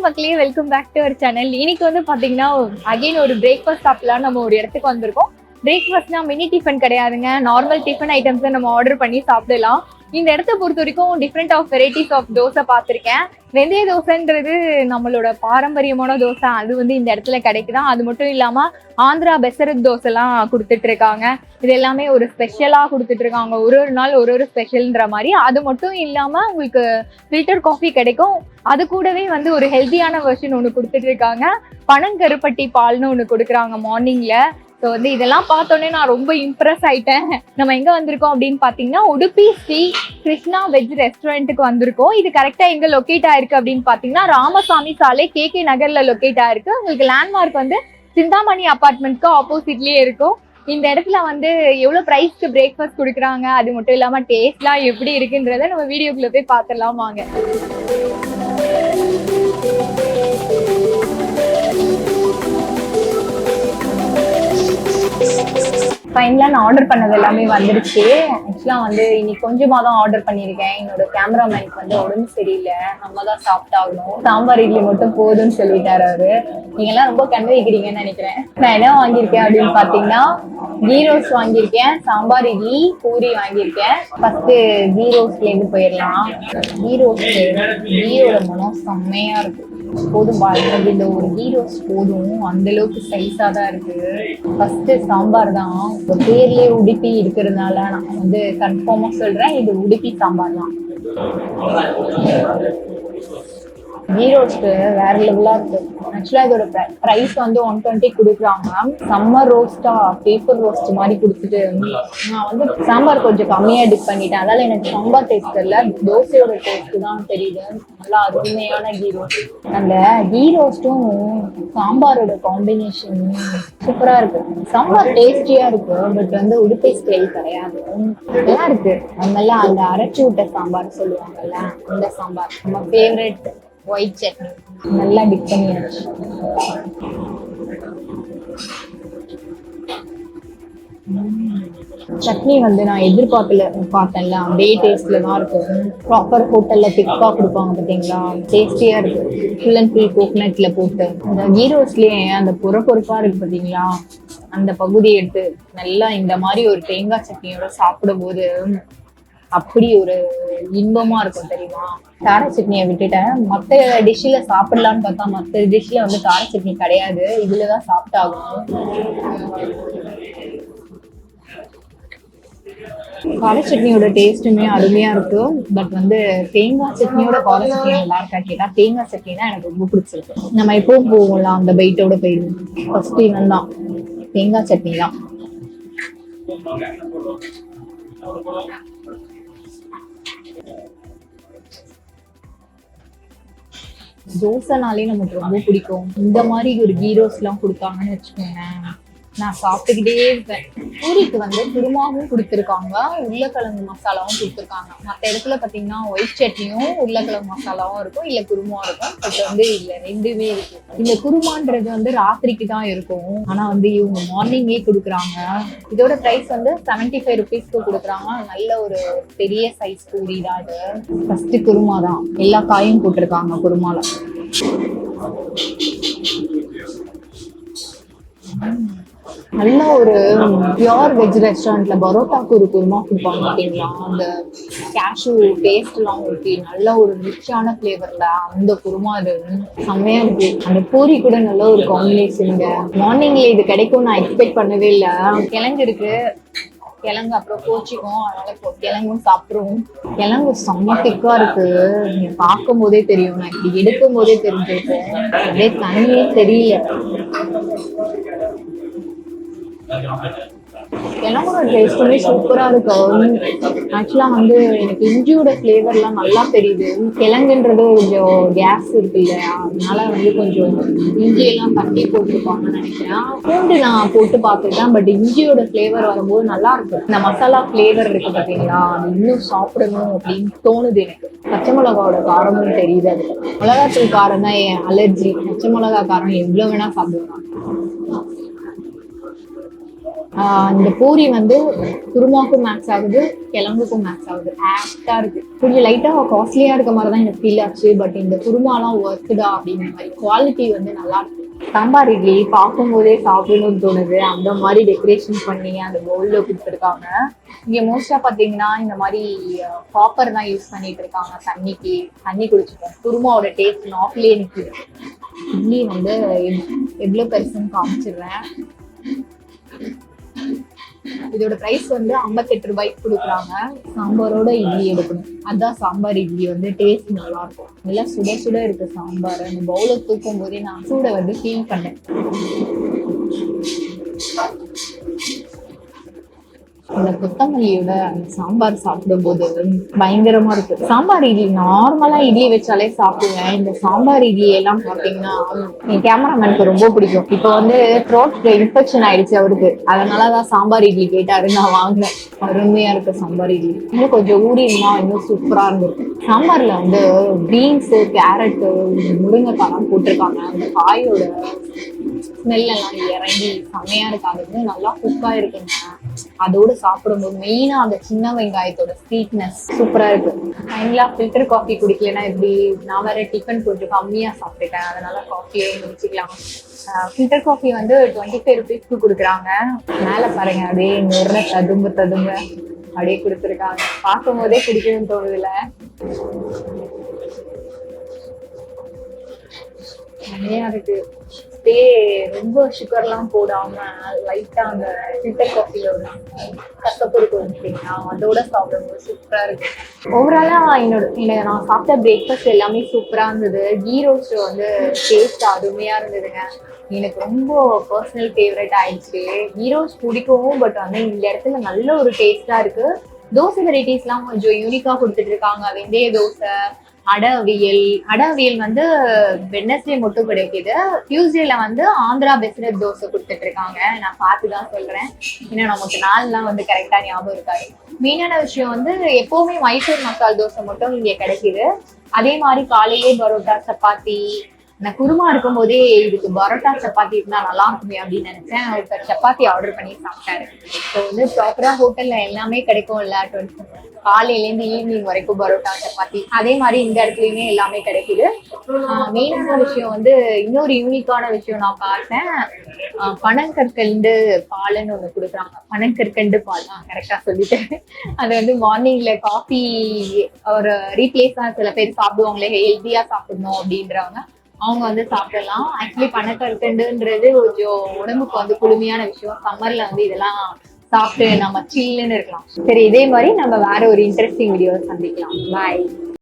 மக்களே, welcome back to our channel. இன்னைக்கு வந்து பாத்தீங்கன்னா அகைன் ஒரு பிரேக்ஃபாஸ்ட் சாப்பிடலாம் நம்ம ஒரு இடத்துக்கு வந்திருக்கோம். பிரேக்ஃபாஸ்ட்னா மினி டிஃபன் கிடையாதுங்க, நார்மல் டிஃபன் ஐட்டம்ஸை நம்ம ஆர்டர் பண்ணி சாப்பிடலாம். இந்த இடத்த பொறுத்த வரைக்கும் different of varieties of dosa பார்த்துருக்கேன். வெந்தய தோசைன்றது நம்மளோட பாரம்பரியமான தோசை, அது வந்து இந்த இடத்துல கிடைக்குதான். அது மட்டும் இல்லாமல் ஆந்திரா பெசரத் தோசைலாம் கொடுத்துட்டு இருக்காங்க. இது எல்லாமே ஒரு ஸ்பெஷலாக கொடுத்துட்டு இருக்காங்க. ஒரு ஒரு நாள் ஒரு ஒரு ஸ்பெஷல்ன்ற மாதிரி. அது மட்டும் இல்லாமல் உங்களுக்கு ஃபில்டர் காஃபி கிடைக்கும். அது கூடவே வந்து ஒரு ஹெல்த்தியான வெர்ஷன் ஒன்று கொடுத்துட்டு இருக்காங்க. பனங்கருப்பட்டி பால்னு ஒன்று கொடுக்குறாங்க மார்னிங்ல. ஸோ வந்து இதெல்லாம் பார்த்தோன்னே நான் ரொம்ப இம்ப்ரெஸ் ஆயிட்டேன். நம்ம எங்கே வந்திருக்கோம் அப்படின்னு பார்த்தீங்கன்னா உடுப்பி ஸ்ரீ கிருஷ்ணா வெஜ் ரெஸ்டாரண்ட்டுக்கு வந்திருக்கோம். இது கரெக்டாக எங்கே லொக்கேட் ஆயிருக்கு அப்படின்னு பார்த்தீங்கன்னா ராமசாமி சாலை KK நகரில் லொக்கேட் ஆயிருக்கு. உங்களுக்கு லேண்ட்மார்க் வந்து சிந்தாமணி அப்பார்ட்மெண்ட்க்கு ஆப்போசிட்லேயே இருக்கும். இந்த இடத்துல வந்து எவ்வளோ ப்ரைஸ்க்கு பிரேக்ஃபாஸ்ட் கொடுக்குறாங்க, அது மட்டும் இல்லாமல் டேஸ்ட்லாம் எப்படி இருக்குன்றத நம்ம வீடியோக்குள்ளே போய் பார்த்துடலாம் வாங்க. ஃபைனலாக நான் ஆர்டர் பண்ணது எல்லாமே வந்துருச்சு. ஆக்சுவலாக வந்து இன்னைக்கு கொஞ்சமாக தான் ஆர்டர் பண்ணியிருக்கேன். என்னோட கேமராமேனுக்கு வந்து உடம்பு சரியில்லை, நம்ம தான் சாப்பிட்டாகணும். சாம்பார் இட்லி மட்டும் போதும்னு சொல்லிட்டாரு அவரு. நீங்கள்லாம் ரொம்ப கண்டு வைக்கிறீங்கன்னு நினைக்கிறேன். நான் என்ன வாங்கியிருக்கேன் அப்படின்னு பார்த்தீங்கன்னா கீ ரோஸ்ட் வாங்கியிருக்கேன், சாம்பார் இட்லி, பூரி வாங்கியிருக்கேன். ஃபர்ஸ்ட் கீ ரோஸ்ட்லேருந்து போயிடலாம். கீ ரோஸ்ட் கீயோட மனம் செம்மையா இருக்கு. போதும் பாருங்க, இந்த ஒரு கீ ரோஸ்ட் போதும், அந்த அளவுக்கு சைஸா தான் இருக்கு. ஃபர்ஸ்ட் சாம்பார் தான். இப்போ பேர்லயே உடுப்பி இருக்கிறதுனால நான் வந்து கன்ஃபார்மா சொல்றேன், இது உடுப்பி சாம்பார் தான். கீ ரோஸ்ட் வேற லெவலா இருக்கு. ஆக்சுவலா இதோட ப்ரைஸ் வந்து 120 கொடுக்குறாங்க. சம்மர் ரோஸ்டா பேப்பர் ரோஸ்ட் மாதிரி கொடுத்துட்டு நான் வந்து சாம்பார் கொஞ்சம் கம்மியா டிப் பண்ணிட்டேன். அதனால எனக்கு சாம்பார் டேஸ்ட் இல்லை, தோசையோட டேஸ்ட் தான் தெரியுது. நல்லா அருமையான கீ ரோஸ்ட். அந்த கீ ரோஸ்டும் சாம்பாரோட காம்பினேஷன் சூப்பரா இருக்கு. சாம்பார் டேஸ்டியா இருக்கு, பட் வந்து உடுப்பை ஸ்டைல் கிடையாது. நல்லா இருக்கு. அதனால அந்த அரைச்சி விட்ட சாம்பார் சொல்லுவாங்கல்ல, அந்த சாம்பார் நம்ம ஃபேவரட். ஒயிட் சட்னி நல்லா டிப் பண்ணியாச்சு. சட்னி வந்து நான் பார்த்தேன்ல அதே டேஸ்ட்ல தான் இருக்கும். ப்ராப்பர் ஹோட்டல்ல திக்கா கொடுப்பாங்க பார்த்தீங்களா, டேஸ்டியா இருக்கு. ஃபுல் அண்ட் ஃபுல் கோகனட்ல போட்டு அந்த கீ ரோஸ்ட்லயே அந்த பொறுப்பா இருக்கு பார்த்தீங்களா, அந்த பகுதியை எடுத்து நல்லா இந்த மாதிரி ஒரு தேங்காய் சட்னியோட சாப்பிடும் போது அப்படி ஒரு இன்பமா இருக்கும் தெரியுமா. கார சட்னியை விட்டுட்டேன், மற்ற டிஷ்ல சாப்பிடலான்னு பார்த்தா மற்ற டிஷ்ல வந்து கார சட்னி கிடையாது, இதுலதான் சாப்பிட்டாகணும். கார சட்னியோட டேஸ்ட்டுமே அருமையா இருக்கு. பட் வந்து தேங்காய் சட்னியோட கார சட்னி நல்லா இருக்கா கேட்டா தேங்காய் சட்னி தான் எனக்கு ரொம்ப பிடிச்சிருக்கு. நம்ம எப்பவும் போவோம்ல அந்த பைட்டோட போயிடுவோம். ஃபர்ஸ்ட் இவன் தான் தேங்காய் சட்னி தான். தோசைனாலே நமக்கு ரொம்ப பிடிக்கும். இந்த மாதிரி ஒரு கீ ரோஸ்ட் எல்லாம் கொடுத்தாங்கன்னு வச்சுக்கோங்க, நான் சாப்பிட்டுக்கிட்டே இருப்பேன். பூரிக்கு வந்து குருமாவும் கொடுத்துருக்காங்க, உருளைக்கிழங்கு மசாலாவும் கொடுத்துருக்காங்க. மற்ற இடத்துல பார்த்தீங்கன்னா ஒயிட் சட்னியும் உருளைக்கிழங்கு மசாலாவும் இருக்கும், இல்லை குருமாவும் இருக்கும். பட் வந்து இல்லை, ரெண்டுமே இருக்கு. இந்த குருமான்றது வந்து ராத்திரிக்கு தான் இருக்கும், ஆனால் வந்து இவங்க மார்னிங்கே கொடுக்குறாங்க. இதோட ப்ரைஸ் வந்து 75 rupeesக்கு கொடுக்குறாங்க. நல்ல ஒரு பெரிய சைஸ் பூரி தான் இது. ஃபர்ஸ்ட் குருமா தான், எல்லா காயும் போட்டிருக்காங்க குருமால. நல்ல ஒரு பியோர் வெஜ் ரெஸ்டாரண்ட்ல பரோட்டாக்கு ஒரு குருமா கொடுப்பாங்க பார்த்தீங்களா, அந்த கேஷ்யூ டேஸ்ட் எல்லாம் ஊற்றி நல்ல ஒரு ரிச்சான ஃபிளேவர்ல அந்த குருமா அது செம்மையா இருக்கு. அந்த பூரி கூட நல்ல ஒரு காம்பினேஷனுங்க. மார்னிங்ல இது கிடைக்கும் நான் எக்ஸ்பெக்ட் பண்ணவே இல்லை. கிழங்கு இருக்கு, கிழங்கு அப்புறம் கோச்சிக்கும், அதனால இப்போ கிழங்கும் சாப்பிடுவோம். கிழங்கு செம்ம திக்கா இருக்கு, நீங்க பார்க்கும் போதே தெரியும். நான் இப்படி எடுக்கும் போதே தெரிஞ்சிருக்கு, அப்படியே தண்ணியே தெரியல. கிழங்கோட டேஸ்ட்டுமே சூப்பரா இருக்கு. ஆக்சுவலா வந்து எனக்கு இஞ்சியோட ஃபிளேவர்லாம் நல்லா தெரியுது. கிழங்குன்றது கொஞ்சம் கேஸ் இருக்கு இல்லையா, அதனால வந்து கொஞ்சம் இஞ்சியெல்லாம் தட்டி போட்டிருப்பாங்கன்னு நினைக்கிறேன். பூண்டு நான் போட்டு பார்த்துட்டேன், பட் இஞ்சியோட ஃபிளேவர் வரும்போது நல்லா இருக்கு. இந்த மசாலா ஃபிளேவர் இருக்கு பார்த்தீங்களா, அது இன்னும் சாப்பிடணும் அப்படின்னு தோணுது எனக்கு. பச்சை மிளகாவோட காரமும் தெரியுது. அது மிளகாத்தூள் காரம் தான் என் அலர்ஜி. பச்சை மிளகா காரம் எவ்வளவு வேணா சாப்பிடுவேன். இந்த பூரி வந்து குருமாவுக்கும் மேட்ச் ஆகுது, கிழங்குக்கும் மேட்ச் ஆகுது. ஆக்டா இருக்கு. கொஞ்சம் லைட்டா காஸ்ட்லியா இருக்க மாதிரி தான் எனக்கு ஃபீல் ஆச்சு. பட் இந்த குருமாலாம் ஒர்க்குதா அப்படிங்கிற மாதிரி குவாலிட்டி வந்து நல்லா இருக்கு. சாம்பார் இட்லி பார்க்கும் போதே சாப்பிடணும்னு தோணுது. அந்த மாதிரி டெக்கரேஷன் பண்ணி அந்த பவுல்ல கொடுத்துருக்காங்க. இங்க மோஸ்டா பாத்தீங்கன்னா இந்த மாதிரி காப்பர் தான் யூஸ் பண்ணிட்டு இருக்காங்க. தண்ணி குடிச்சுப்போம். குருமாவோட டேஸ்ட் நாக்கிலே நிக்குது. இட்லி வந்து எவ்வளவு பெருசுன்னு காமிச்சிடுறேன். இதோட பிரைஸ் வந்து 58 ரூபாய்க்கு கொடுக்குறாங்க. சாம்பாரோட இட்லி எடுக்கணும். அதான் சாம்பார் இட்லி வந்து டேஸ்ட் நல்லா இருக்கும். நல்லா சுட சுட இருக்கு சாம்பார். அந்த பவுல தூக்கும் போதே நான் சூட வந்து ஃபீல் பண்ணேன். அந்த கொத்தமல்லியோட அந்த சாம்பார் சாப்பிடும் போது பயங்கரமா இருக்கு. சாம்பார் இட்லி நார்மலா இட்லி வச்சாலே சாப்பிடுவேன். இந்த சாம்பார் இட்லி எல்லாம் பாத்தீங்கன்னா என் கேமராமேனுக்கு ரொம்ப பிடிக்கும். இப்போ வந்து த்ரோட் இன்ஃபெக்ஷன் ஆயிடுச்சு அவருக்கு. அதனாலதான் சாம்பார் இட்லி கேட்டாரு, நான் வாங்கினேன். அருமையா இருக்கு சாம்பார் இட்லி. இன்னும் கொஞ்சம் ஊறி இருந்தா இன்னும் சூப்பரா இருந்திருக்கு. சாம்பார்ல வந்து பீன்ஸ், கேரட், முருங்கைக்காய் போட்டிருக்காங்க. அந்த காயோட ஸ்மெல் எல்லாம் இறங்கி செம்மையா இருக்கு. அது வந்து நல்லா குக்கா இருக்குங்க. அதோட சாப்பிடும்போது மெயினா அந்த சின்ன வெங்காயத்தோட ஸ்வீட்னஸ் சூப்பரா இருக்கு. ஃபைனலா ஃபில்டர் காஃபி குடிக்கலன்னா எப்படி? நான் வேற டிஃபன் கொஞ்சம் கம்மியா சாப்பிட்டுட்டேன். அதனால காஃபியே முடிச்சுக்கலாம். ஃபில்டர் காஃபி வந்து 25 ருபீஸ்க்கு கொடுக்குறாங்க. மேல பாருங்க அப்படியே நுர ததும்ப அப்படியே கொடுத்துருக்காங்க. பார்க்கும் போதே குடிக்கணும்னு தோணுதுல. செம்மையா இருக்கு. ரொம்ப சுகர்லாம் போடாம லைட்டா அந்த ஃபில்டர் காஃபில ஒரு கசப்பு இருக்கும், அதோட சாப்பிடும்போது சூப்பரா இருக்கு. ஓவராலா நான் சாப்பிட்ட பிரேக்ஃபாஸ்ட் எல்லாமே சூப்பரா இருந்தது. கீ ரோஸ்ட் வந்து டேஸ்ட் அருமையா இருந்ததுங்க. எனக்கு ரொம்ப பர்சனல் ஃபேவரட் ஆயிடுச்சு. கீ ரோஸ்ட் பிடிக்கும். பட் வந்து இந்த இடத்துல நல்ல ஒரு டேஸ்டா இருக்கு. தோசை வெரைட்டிஸ் எல்லாம் கொஞ்சம் யூனிக்கா கொடுத்துட்டு இருக்காங்க. வெந்தய தோசை, அடை அவியல் வந்து வெட்னஸ்டே மட்டும் கிடைக்குது. டியூஸ்டேல வந்து ஆந்திரா பெஸ்ரத் தோசை கொடுத்துட்டு இருக்காங்க. நான் பார்த்துதான் சொல்றேன், ஏன்னா நமக்கு நாள்லாம் வந்து கரெக்டா ஞாபகம் இருக்காது. மெயினான விஷயம் வந்து எப்பவுமே மைசூர் மசால் தோசை மட்டும் இங்க கிடைக்குது. அதே மாதிரி காலையிலே பரோட்டா, சப்பாத்தி. நான் குருமா இருக்கும் போதே இதுக்கு பரோட்டா சப்பாத்தி இருந்தா நல்லா இருக்குமே அப்படின்னு நினைச்சேன். ஒருத்தர் சப்பாத்தி ஆர்டர் பண்ணி சாப்பிட்டாரு. ஸோ வந்து ப்ராப்பரா ஹோட்டல்ல எல்லாமே கிடைக்கும்ல, காலையில இருந்து ஈவினிங் வரைக்கும் பரோட்டா சப்பாத்தி. அதே மாதிரி இந்த இடத்துலயுமே எல்லாமே கிடைக்குது. மெயினான விஷயம் வந்து இன்னொரு யூனிக்கான விஷயம் நான் பார்த்தேன். பனங்கற்கண்டு பாலுன்னு ஒண்ணு கொடுக்குறாங்க. பனங்கற்கண்டு பால் தான் கரெக்டா சொல்லிட்டேன். அது வந்து மார்னிங்ல காஃபி ஒரு ரீப்ளேஸா சில பேர் சாப்பிடுவாங்களே, ஹெல்த்தியா சாப்பிடணும் அப்படின்றவங்க அவங்க வந்து சாப்பிடலாம். ஆக்சுவலி பனக்கற்கண்டுன்றது கொஞ்சம் உடம்புக்கு வந்து குளுமையான விஷயம். சம்மர்ல வந்து இதெல்லாம் சாப்பிட்டு நம்ம சில்லுன்னு இருக்கலாம். சரி, இதே மாதிரி நம்ம வேற ஒரு இன்ட்ரெஸ்டிங் வீடியோ சந்திக்கலாம். பாய்.